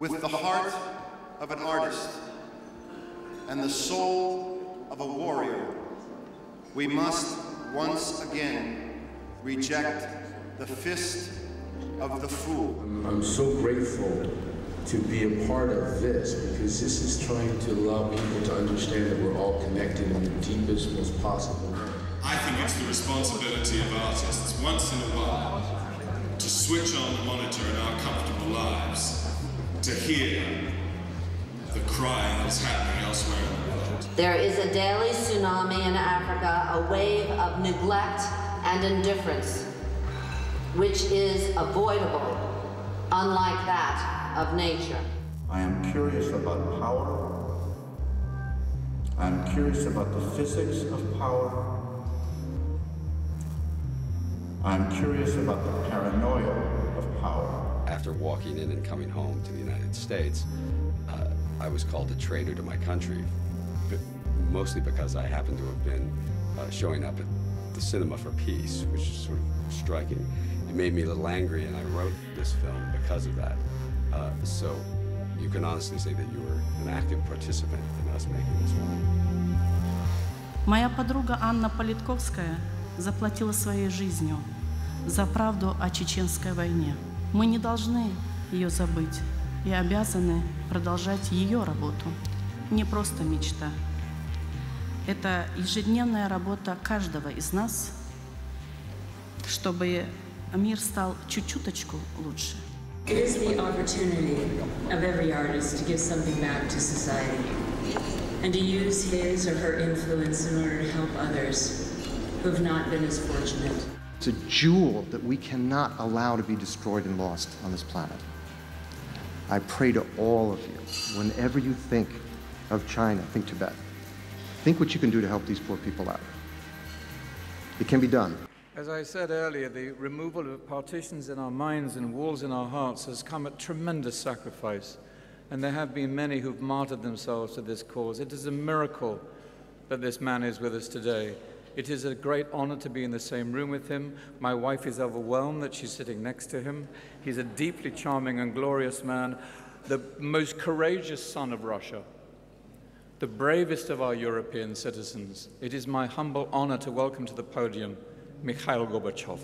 With the heart of an artist and the soul of a warrior, we must once again reject the fist of the fool. I'm so grateful to be a part of this, because this is trying to allow people to understand that we're all connected in the deepest, most possible way. I think it's the responsibility of artists, once in a while, to switch on the monitor in our comfortable lives, to hear the cry that's happening elsewhere in the world. There is a daily tsunami in Africa, a wave of neglect and indifference, which is avoidable, unlike that of nature. I am curious about power. I am curious about the physics of power. I'm curious about the paranoia of power. After walking in and coming home to the United States, I was called a traitor to my country, but mostly because I happened to have been showing up at the Cinema for Peace, which is sort of striking. It made me a little angry, and I wrote this film because of that. So you can honestly say that you were an active participant in us making this film. Моя подруга Анна Политковская заплатила своей жизнью за правду о чеченской войне. Мы не должны ее забыть и обязаны продолжать ее работу. Не просто мечта. Это ежедневная работа каждого из нас, чтобы мир стал чуть-чуточку лучше. It is the opportunity of every artist to give something back to society and to use his or her influence in order to help others who have not been as fortunate. It's a jewel that we cannot allow to be destroyed and lost on this planet. I pray to all of you, whenever you think of China, think Tibet. Think what you can do to help these poor people out. It can be done. As I said earlier, the removal of partitions in our minds and walls in our hearts has come at tremendous sacrifice, and there have been many who've martyred themselves to this cause. It is a miracle that this man is with us today. It is a great honor to be in the same room with him. My wife is overwhelmed that she's sitting next to him. He's a deeply charming and glorious man, the most courageous son of Russia, the bravest of our European citizens. It is my humble honor to welcome to the podium Mikhail Gorbachev.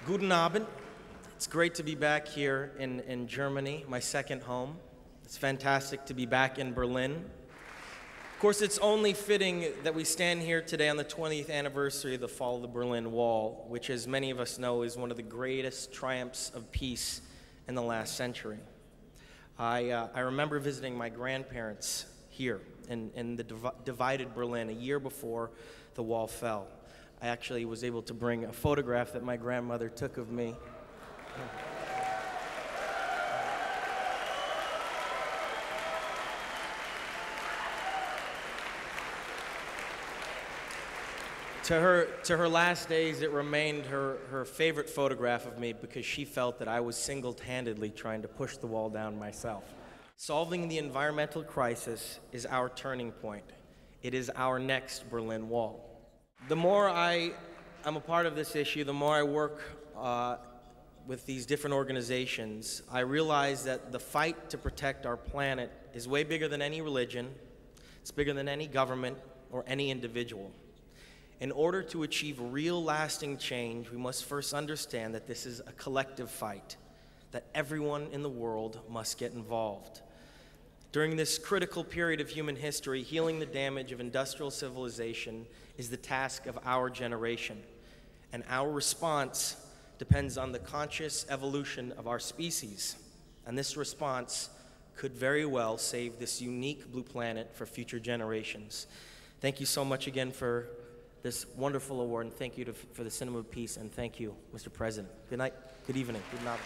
Guten Abend. It's great to be back here in Germany, my second home. It's fantastic to be back in Berlin. Of course, it's only fitting that we stand here today on the 20th anniversary of the fall of the Berlin Wall, which, as many of us know, is one of the greatest triumphs of peace in the last century. I remember visiting my grandparents here in the divided Berlin a year before the wall fell. I actually was able to bring a photograph that my grandmother took of me. To her last days, it remained her favorite photograph of me because she felt that I was single-handedly trying to push the wall down myself. Solving the environmental crisis is our turning point. It is our next Berlin Wall. The more I'm a part of this issue, the more I work with these different organizations, I realize that the fight to protect our planet is way bigger than any religion, it's bigger than any government or any individual. In order to achieve real lasting change, we must first understand that this is a collective fight, that everyone in the world must get involved. During this critical period of human history, healing the damage of industrial civilization is the task of our generation, and our response depends on the conscious evolution of our species, and this response could very well save this unique blue planet for future generations. Thank you so much again for this wonderful award, and thank you for the Cinema of Peace, and thank you, Mr. President. Good night, good evening, good night.